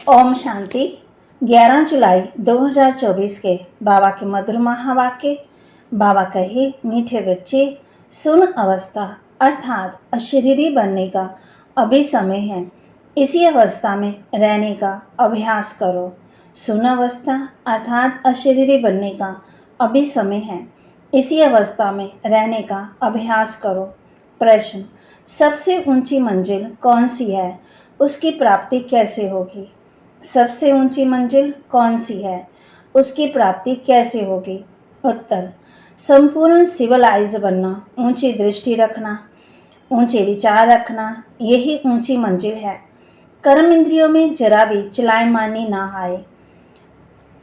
ओम शांति। 11 जुलाई 2024 के बाबा के मधुर महावाक्य। बाबा कहे, मीठे बच्चे सुन, अवस्था अर्थात अशरीरी बनने का अभी समय है। इसी अवस्था में रहने का अभ्यास करो। सुन, अवस्था अर्थात अशरीरी बनने का अभी समय है। इसी अवस्था में रहने का अभ्यास करो। प्रश्न, सबसे ऊंची मंजिल कौन सी है? उसकी प्राप्ति कैसे होगी? सबसे ऊंची मंजिल कौन सी है? उसकी प्राप्ति कैसे होगी? उत्तर, संपूर्ण सिविलाइज बनना, ऊंची दृष्टि रखना, ऊंचे विचार रखना, यही ऊंची मंजिल है। कर्म इंद्रियों में जरा भी चलायमानी ना आए,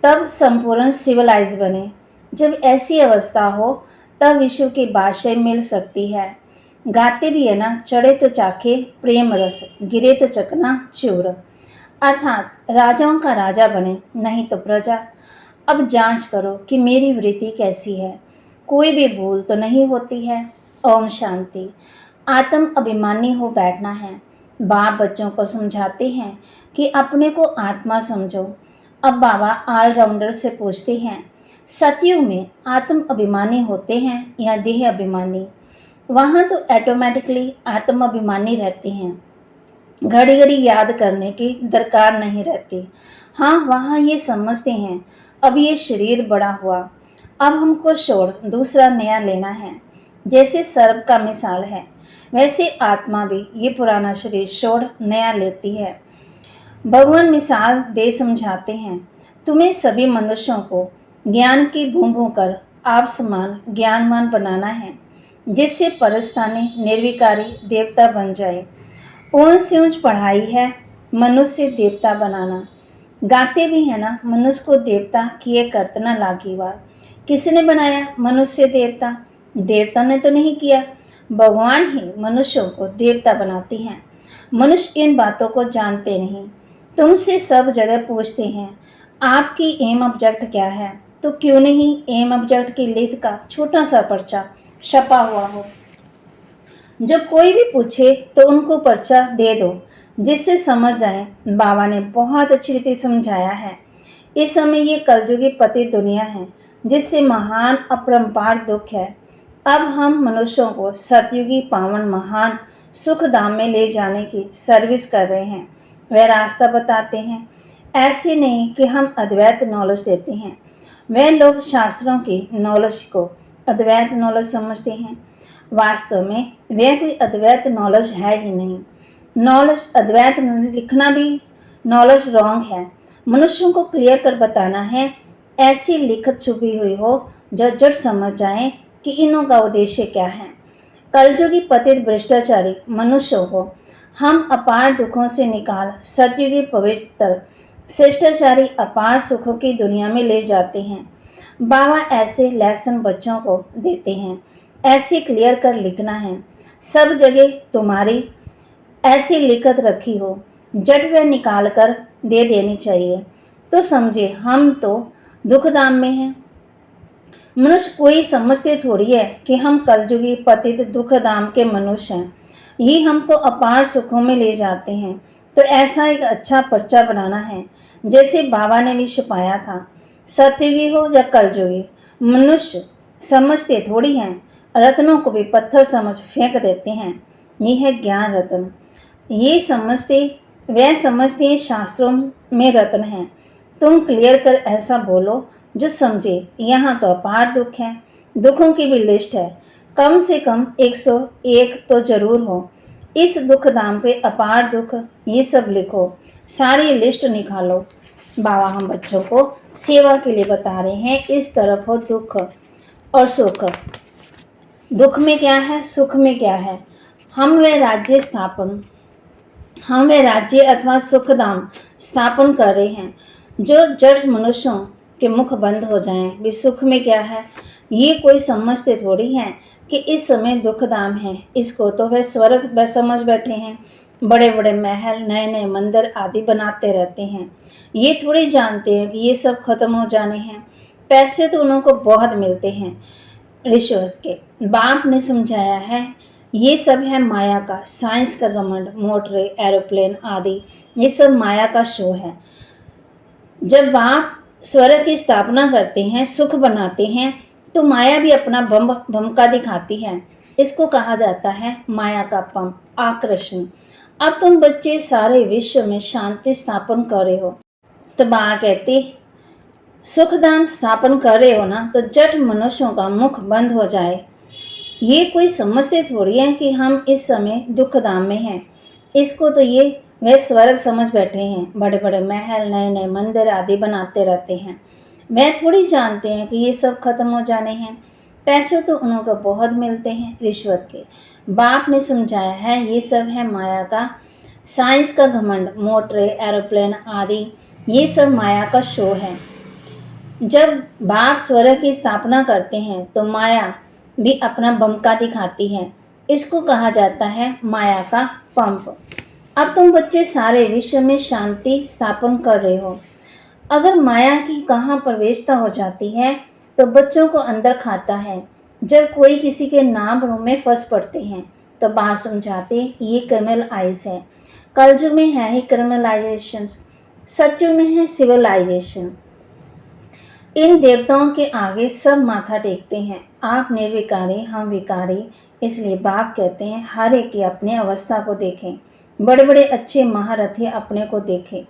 तब संपूर्ण सिविलाइज बने। जब ऐसी अवस्था हो तब विश्व की बादशाही मिल सकती है। गाते भी है ना, चढ़े तो चाखे प्रेम रस, गिरे तो चकना चूर, अर्थात राजाओं का राजा बने, नहीं तो प्रजा। अब जांच करो कि मेरी वृत्ति कैसी है, कोई भी भूल तो नहीं होती है। ओम शांति। आत्म अभिमानी हो बैठना है। बाप बच्चों को समझाते हैं कि अपने को आत्मा समझो। अब बाबा ऑलराउंडर से पूछते हैं, सतयुग में आत्म अभिमानी होते हैं या देह अभिमानी? वहाँ तो ऑटोमेटिकली आत्म अभिमानी रहते हैं, घड़ी घड़ी याद करने की दरकार नहीं रहती। हाँ, वहाँ ये समझते हैं अब ये शरीर बड़ा हुआ, अब हमको छोड़ दूसरा नया लेना है। जैसे सर्प का मिसाल है, वैसे आत्मा भी ये पुराना शरीर छोड़ नया लेती है। भगवान मिसाल दे समझाते हैं, तुम्हें सभी मनुष्यों को ज्ञान की बूंदों कर आप समान ज्ञानवान बनाना है, जिससे परस्तानी निर्विकारी देवता बन जाए। ऊंच से ऊंच पढ़ाई है मनुष्य देवता बनाना। गाते भी है ना, मनुष्य को देवता किए करतना लागीवार। किसने बनाया मनुष्य देवता? देवता ने तो नहीं किया, भगवान ही मनुष्यों को देवता बनाती हैं। मनुष्य इन बातों को जानते नहीं। तुमसे सब जगह पूछते हैं आपकी एम ऑब्जेक्ट क्या है, तो क्यों नहीं एम ऑब्जेक्ट की लिस्ट का छोटा सा पर्चा छपा हुआ हो। जब कोई भी पूछे तो उनको पर्चा दे दो, जिससे समझ जाए। बाबा ने बहुत अच्छी रीति समझाया है। इस समय ये कलयुगी पति दुनिया है, जिससे महान अपरंपार दुख है। अब हम मनुष्यों को सतयुगी पावन महान सुख धाम में ले जाने की सर्विस कर रहे हैं। वह रास्ता बताते हैं। ऐसे नहीं कि हम अद्वैत नॉलेज देते हैं। वह लोग शास्त्रों की नॉलेज को अद्वैत नॉलेज समझते हैं। वास्तव में वह कोई अद्वैत नॉलेज है ही नहीं। नॉलेज अद्वैत लिखना भी नॉलेज रॉन्ग है। मनुष्यों को क्लियर कर बताना है, ऐसी लिखत छुपी हुई हो जो जड़ समझ जाए कि इनों का उद्देश्य क्या है। कलयुगी पतित भ्रष्टाचारी मनुष्यों को हम अपार दुखों से निकाल सतयुगी पवित्र शिष्टाचारी अपार सुखों की दुनिया में ले जाते हैं। बाबा ऐसे लेसन बच्चों को देते हैं, ऐसे क्लियर कर लिखना है। सब जगह तुम्हारी ऐसी लिखत रखी हो, जट वह निकाल कर दे देनी चाहिए, तो समझे हम तो दुखधाम में हैं। मनुष्य कोई समझते थोड़ी है कि हम कलयुगी पतित दुखधाम के मनुष्य हैं, ये हमको अपार सुखों में ले जाते हैं। तो ऐसा एक अच्छा पर्चा बनाना है, जैसे बाबा ने भी छुपाया था। सतयुगी हो या कलयुगी, मनुष्य समझते थोड़ी हैं, रत्नों को भी पत्थर समझ फेंक देते हैं। ये है ज्ञान रत्न। ये समझते वह समझते शास्त्रों में रत्न हैं। तुम क्लियर कर ऐसा बोलो जो समझे। यहाँ तो अपार दुख है, दुखों की भी लिस्ट है, कम से कम 101 तो जरूर हो। इस दुख धाम पे अपार दुख ये सब लिखो, सारी लिस्ट निकालो। बाबा हम बच्चों को सेवा के लिए बता रहे हैं, इस तरफ हो दुख और सुख। दुख में क्या है, सुख में क्या है? हम वे राज्य अथवा सुखधाम स्थापन कर रहे हैं। जो जड़ मनुष्यों के मुख बंद हो जाएं, भी सुख में क्या है ये कोई समझते थोड़ी हैं कि इस समय दुखधाम है। इसको तो वह स्वर्ग समझ बैठे हैं। बड़े बड़े महल, नए नए मंदिर आदि बनाते रहते हैं। ये थोड़ी जानते हैं कि ये सब खत्म हो जाने हैं। पैसे तो उनको बहुत मिलते हैं ऋषिवश के। बाप ने समझाया है ये सब है माया का, साइंस का घमंड, मोटरें, एरोप्लेन आदि ये सब माया का शो है। जब बाप स्वर्ग की स्थापना करते हैं, सुख बनाते हैं, तो माया भी अपना भमका दिखाती है। इसको कहा जाता है माया का पंप, आकर्षण। अब तुम बच्चे सारे विश्व में शांति स्थापन कर रहे हो। तो माँ कहती, सुखदान स्थापन कर रहे हो ना, तो जट मनुष्यों का मुख बंद हो जाए। ये कोई समझते थोड़ी है कि हम इस समय दुखधाम में हैं। इसको तो ये वे स्वर्ग समझ बैठे हैं। बड़े बड़े महल, नए नए मंदिर आदि बनाते रहते हैं। वह थोड़ी जानते हैं कि ये सब खत्म हो जाने हैं। पैसे तो उनको बहुत मिलते हैं रिश्वत के। बाप ने समझाया है ये सब है माया का, साइंस का घमंड, मोटरें, एरोप्लेन आदि, ये सब माया का शो है। जब बाप स्वर्ग की स्थापना करते हैं तो माया भी अपना बमका दिखाती है। इसको कहा जाता है माया का पंप। अब तुम बच्चे सारे विश्व में शांति स्थापन कर रहे हो। अगर माया की कहाँ प्रवेशता हो जाती है तो बच्चों को अंदर खाता है। जब कोई किसी के नाम रूम में फंस पड़ते हैं तो बात समझाते ये क्रिमिनल आइज है। कलयुग में है ही क्रिमिनलाइजेशन, सत्युग में है सिविलाइजेशन। इन देवताओं के आगे सब माथा टेकते हैं। आप निर्विकारी, हम विकारी। इसलिए बाप कहते हैं हर एक की अपनी अवस्था को देखें। बड़े बड़े अच्छे महारथी अपने को देखें।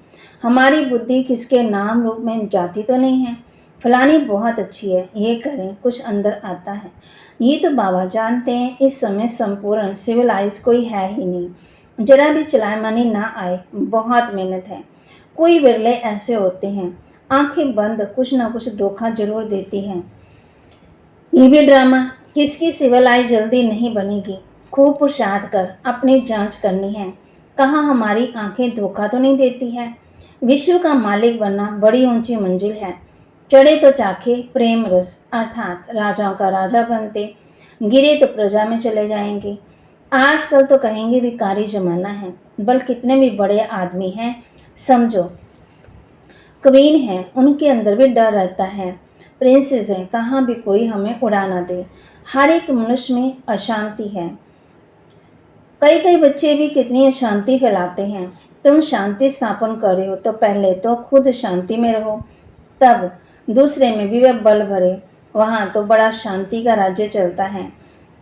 हमारी बुद्धि किसके नाम रूप में जाती तो नहीं है। फलानी बहुत अच्छी है, ये करें, कुछ अंदर आता है। ये तो बाबा जानते हैं इस समय संपूर्ण सिविलाइज कोई है ही नहीं। जरा भी चलायमानी ना आए, बहुत मेहनत है। कोई विरले ऐसे होते हैं, आंखें बंद कुछ ना कुछ धोखा जरूर देती हैं। ये भी ड्रामा, किसकी सिविलाइज जल्दी नहीं बनेगी। खूब पुरुषार्थ कर अपनी जांच करनी है, कहाँ हमारी आंखें धोखा तो नहीं देती है। विश्व का मालिक बनना बड़ी ऊंची मंजिल है। चढ़े तो चाखे प्रेम रस, अर्थात राजाओं का राजा बनते, गिरे तो प्रजा में चले जाएंगे। आजकल तो कहेंगे विकारी जमाना है, बल कितने भी बड़े आदमी हैं, समझो क्वीन है, उनके अंदर भी डर रहता है। प्रिंसेस है, कहाँ भी कोई हमें उड़ा ना दे। हर एक मनुष्य में अशांति है। कई कई बच्चे भी कितनी अशांति फैलाते हैं। तुम शांति स्थापन कर रहे हो तो पहले तो खुद शांति में रहो, तब दूसरे में भी वह बल भरे। वहाँ तो बड़ा शांति का राज्य चलता है।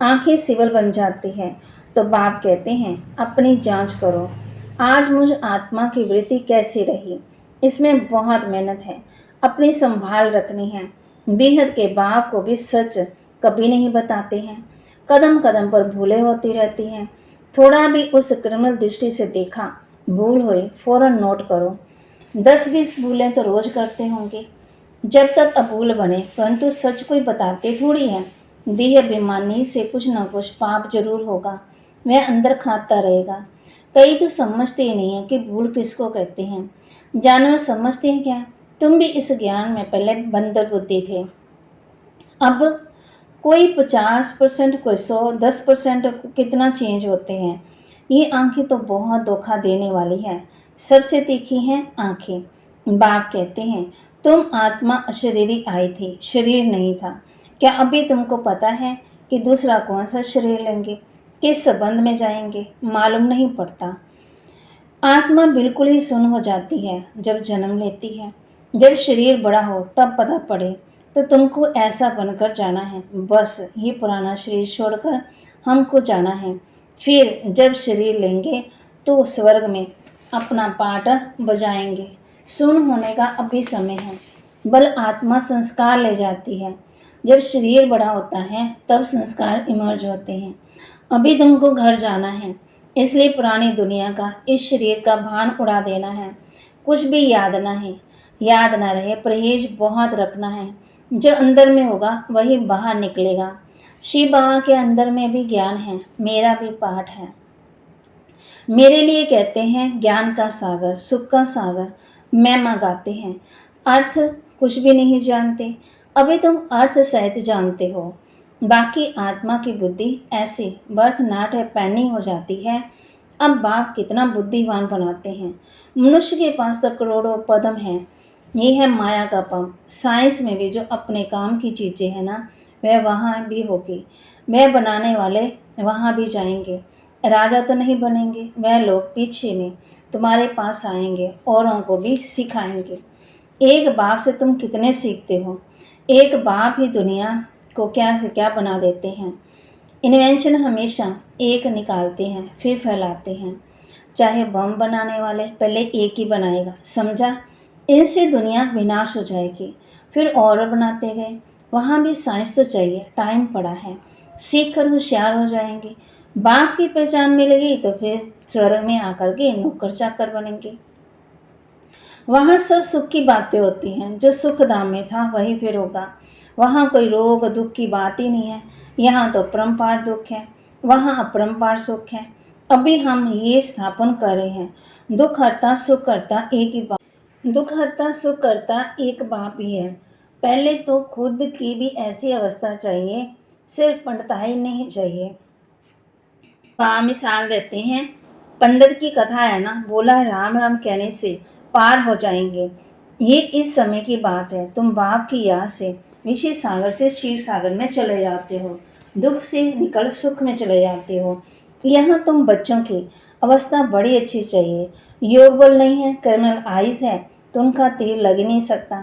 आंखें सिवल बन जाती है। तो बाप कहते हैं अपनी जांच करो, आज मुझ आत्मा की वृत्ति कैसी रही। इसमें बहुत मेहनत है, अपनी संभाल रखनी है। बेहद के बाप को भी सच कभी नहीं बताते हैं। कदम कदम पर भूलें होती रहती हैं। थोड़ा भी उस क्रिमिनल दृष्टि से देखा, भूल हुई, फौरन नोट करो। 10-20 भूलें तो रोज करते होंगे, जब तक अभूल बने। परंतु सच कोई बताते थोड़ी है। देह बेईमानी से कुछ न कुछ पाप जरूर होगा, वह अंदर खाता रहेगा। कई तो समझते ही नहीं है कि भूल किसको कहते हैं। जानवर समझते हैं क्या? तुम भी इस ज्ञान में पहले बंदर बुद्धि थे। अब कोई 50%, कोई 100, 10% कितना चेंज होते हैं। ये आंखें तो बहुत धोखा देने वाली है। सबसे तीखी हैं आंखें। बाप कहते हैं तुम आत्मा अशरीरी आई थी, शरीर नहीं था। क्या अभी तुमको पता है कि दूसरा कौन सा शरीर लेंगे, किस संबंध में जाएंगे, मालूम नहीं पड़ता। आत्मा बिल्कुल ही सुन्न हो जाती है जब जन्म लेती है। जब शरीर बड़ा हो तब पता पड़े तो तुमको ऐसा बनकर जाना है। बस ये पुराना शरीर छोड़कर हमको जाना है। फिर जब शरीर लेंगे तो स्वर्ग में अपना पाठ बजाएंगे। सुन्न होने का अभी समय है। बल आत्मा संस्कार ले जाती है। जब शरीर बड़ा होता है तब संस्कार इमर्ज होते हैं। अभी तुमको घर जाना है, इसलिए पुरानी दुनिया का, इस शरीर का भान उड़ा देना है। कुछ भी याद ना रहे। परहेज बहुत रखना है। जो अंदर में होगा वही बाहर निकलेगा। शिव बाबा के अंदर में भी ज्ञान है, मेरा भी पाठ है। मेरे लिए कहते हैं ज्ञान का सागर, सुख का सागर महिमा गाते हैं। अर्थ कुछ भी नहीं जानते। अभी तुम अर्थ सहित जानते हो। बाकी आत्मा की बुद्धि ऐसी भरतनाट्य पैनी हो जाती है। अब बाप कितना बुद्धिमान बनाते हैं। मनुष्य के पास तो करोड़ों पदम हैं। ये है माया का पंप। साइंस में भी जो अपने काम की चीज़ें हैं ना, वह वहाँ भी होगी। वह बनाने वाले वहाँ भी जाएंगे। राजा तो नहीं बनेंगे, वह लोग पीछे में। तुम्हारे पास आएंगे, औरों को भी सिखाएंगे। एक बाप से तुम कितने सीखते हो। एक बाप ही दुनिया को क्या से क्या बना देते हैं। इन्वेंशन हमेशा एक निकालते हैं फिर फैलाते हैं। चाहे बम बनाने वाले पहले एक ही बनाएगा, समझा। इनसे दुनिया विनाश हो जाएगी। फिर और बनाते गए। वहाँ भी साइंस तो चाहिए, टाइम पड़ा है। सीख कर होशियार हो जाएंगे। बाप की पहचान मिलेगी तो फिर स्वर्ग में आकर के नौकर चाकर बनेंगे। वहाँ सब सुख की बातें होती हैं। जो सुख धाम में था वही फिर होगा। वहाँ कोई रोग दुख की बात ही नहीं है। यहाँ तो परम्पार दुख है, वहाँ अपरम्पार सुख है। अभी हम ये स्थापन कर रहे हैं, दुख हरता सुख करता एक ही बाप। दुख हरता सुख करता एक बाप ही है। पहले तो खुद की भी ऐसी अवस्था चाहिए, सिर्फ पंडिताई नहीं चाहिए। मिसाल देते हैं। पंडित की कथा है ना, बोला राम राम कहने से पार हो जाएंगे। ये इस समय की बात है। तुम बाप की याद से विषय सागर से क्षीर सागर में चले जाते हो, दुख से निकल सुख में चले जाते हो। यहाँ तुम बच्चों की अवस्था बड़ी अच्छी चाहिए। योग बल नहीं है, कर्मल आइज है तो उनका तीर लग ही नहीं सकता।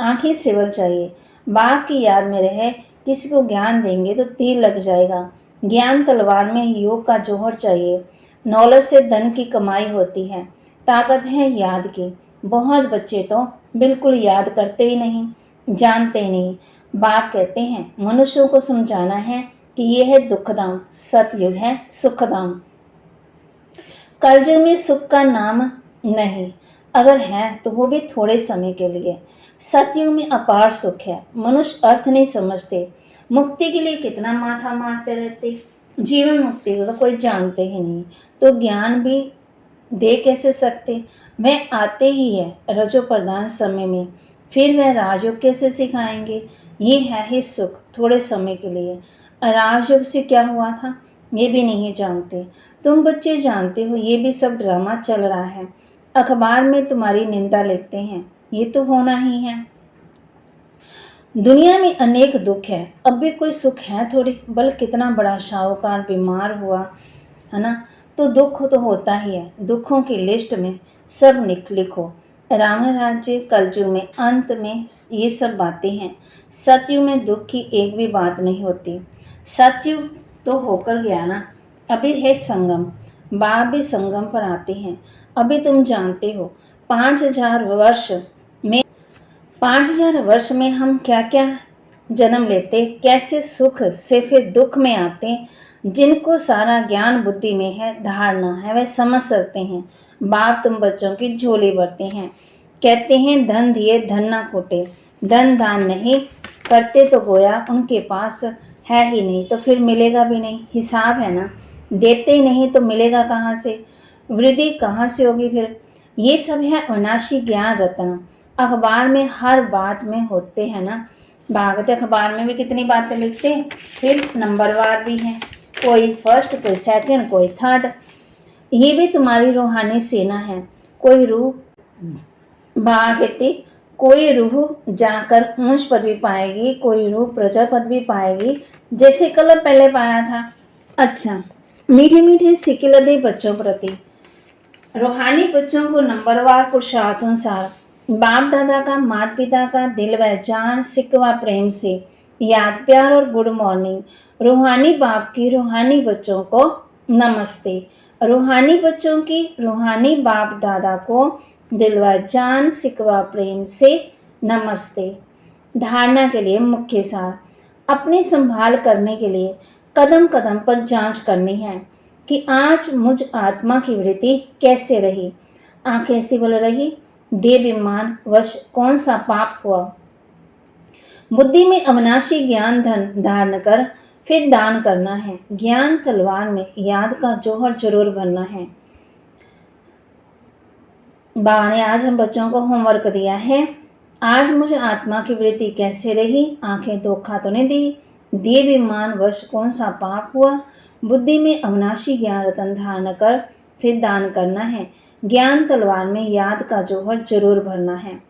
आंखें सिवल चाहिए। बाप की याद में रहे, किसी को ज्ञान देंगे तो तीर लग जाएगा। ज्ञान तलवार में योग का जोहर चाहिए। नॉलेज से धन की कमाई होती है, ताकत है याद की। बहुत बच्चे तो बिल्कुल याद करते ही नहीं, जानते ही नहीं। बाप कहते हैं मनुष्यों को समझाना है कि यह है दुखधाम, सतयुग है सुखधाम। कलयुग में सुख का नाम नहीं, अगर है तो वो भी थोड़े समय के लिए। सतयुग में अपार सुख है। मनुष्य अर्थ नहीं समझते। मुक्ति के लिए कितना माथा मारते रहते। जीवन मुक्ति को तो कोई जानते ही नहीं, तो ज्ञान भी दे कैसे सकते। वह आते ही है रजो प्रधान समय में, फिर वह राजयोग कैसे सिखाएंगे। ये है ही सुख थोड़े समय के लिए। राजयोग से क्या हुआ था ये भी नहीं जानते। तुम बच्चे जानते हो ये भी सब ड्रामा चल रहा है। अखबार में तुम्हारी निंदा लिखते हैं, ये तो होना ही है। दुनिया में अनेक दुख है, अब भी कोई सुख है थोड़ी। बल कितना बड़ा शाहूकार बीमार हुआ है ना, तो दुख तो होता ही है। दुखों की लिस्ट में सब लिखो। राम राज्य कलयुग में अंत में ये सब बातें हैं। सतयुग में दुख की एक भी बात नहीं होती। सतयुग तो होकर गया ना, अभी है संगम। बाप भी संगम पर आते हैं। अभी तुम जानते हो 5000 वर्ष में 5000 वर्ष में हम क्या क्या जन्म लेते, कैसे सुख से फिर दुख में आते। जिनको सारा ज्ञान बुद्धि में है, धारणा है, वह समझ सकते हैं। बाप तुम बच्चों की झोली भरते हैं। कहते हैं धन दिए धन ना खोटे। धन दान नहीं करते तो गोया उनके पास है ही नहीं, तो फिर मिलेगा भी नहीं। हिसाब है ना, देते ही नहीं तो मिलेगा कहाँ से, वृद्धि कहाँ से होगी फिर। ये सब है अविनाशी ज्ञान रत्न। अखबार में हर बात में होते हैं ना। भागवत अखबार में भी कितनी बातें लिखते हैं, फिर नंबरवार भी हैं। कोई फर्स्ट, कोई सेकंड, कोई थर्ड। ये भी तुम्हारी रूहानी सेना है। कोई रूह कहती, कोई रूह जाकर ऊंच पदवी पाएगी, कोई रूह प्रजा पदवी पाएगी, जैसे कल पहले पाया था। अच्छा, मीठे मीठे सिक्के लदे बच्चों प्रति। रूहानी बच्चों को नंबरवार पुरुषार्थानुसार बाप दादा का, माता पिता का दिल व जान सिकवा प्रेम से याद प्यार और गुड मॉर्निंग। रूहानी बाप की रूहानी बच्चों को नमस्ते। रूहानी बच्चों की रूहानी बाप दादा को दिल व जान सिकवा प्रेम से नमस्ते। धारणा के लिए मुख्य सार। अपनी संभाल करने के लिए कदम कदम पर जांच करनी है कि आज मुझ आत्मा की वृत्ति कैसे रही। आंखें सिवल रही, देवाभिमान वश कौन सा पाप हुआ। बुद्धि में अविनाशी ज्ञान धन धारण कर फिर दान करना है। ज्ञान तलवार में याद का जोहर जरूर भरना है। बाबा ने आज हम बच्चों को होमवर्क दिया है। आज मुझे आत्मा की वृत्ति कैसे रही, आंखें धोखा तो नहीं दी, देवाभिमान वश कौन सा पाप हुआ। बुद्धि में अविनाशी ज्ञान रतन धारण कर फिर दान करना है। ज्ञान तलवार में याद का जोहर जरूर भरना है।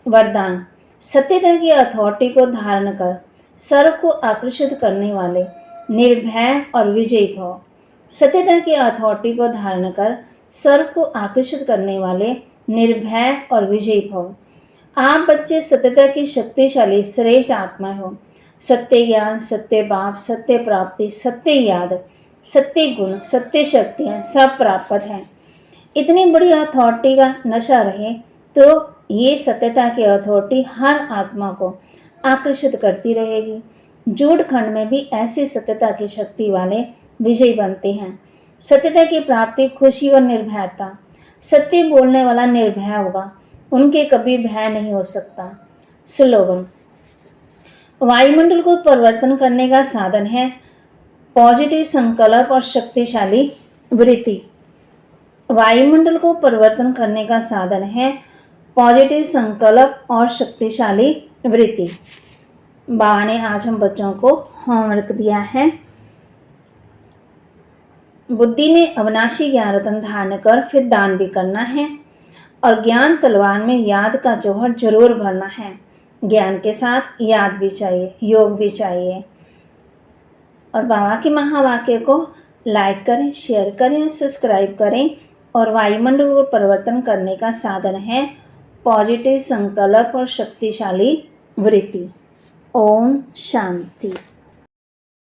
वरदान। सत्यता की अथॉरिटी को धारण कर सर्व को आकर्षित करने वाले निर्भय और विजयी भव। सत्यता की अथॉरिटी को धारण कर सर्व को आकर्षित करने वाले निर्भय और विजयी भव। आप बच्चे सत्यता की शक्तिशाली श्रेष्ठ आत्मा हो। सत्य ज्ञान, सत्य भाव, सत्य प्राप्ति, सत्य याद, सत्य गुण, सत्य शक्तियाँ सब प्राप्त हैं। इतनी बड़ी अथॉरिटी का नशा रहे तो ये सत्यता की अथॉरिटी हर आत्मा को आकर्षित करती रहेगी। झूठ खंड में भी ऐसी सत्यता की शक्ति वाले विजयी बनते हैं। सत्यता की प्राप्ति खुशी और निर्भयता। सत्य बोलने वाला निर्भय होगा, उनके कभी भय नहीं हो सकता। स्लोगन। वायुमंडल को परिवर्तन करने का साधन है पॉजिटिव संकल्प और शक्तिशाली वृत्ति। वायुमंडल को परिवर्तन करने का साधन है पॉजिटिव संकल्प और शक्तिशाली वृत्ति। बाबा ने आज हम बच्चों को होमवर्क दिया है। बुद्धि में अविनाशी ज्ञान रत्न धारण कर फिर दान भी करना है और ज्ञान तलवार में याद का जौहर जरूर भरना है। ज्ञान के साथ याद भी चाहिए, योग भी चाहिए। और बाबा के महावाक्य को लाइक करें, शेयर करें, सब्सक्राइब करें। और वायुमंडल को परिवर्तन करने का साधन है पॉजिटिव संकल्प और शक्तिशाली वृत्ति। ओम शांति।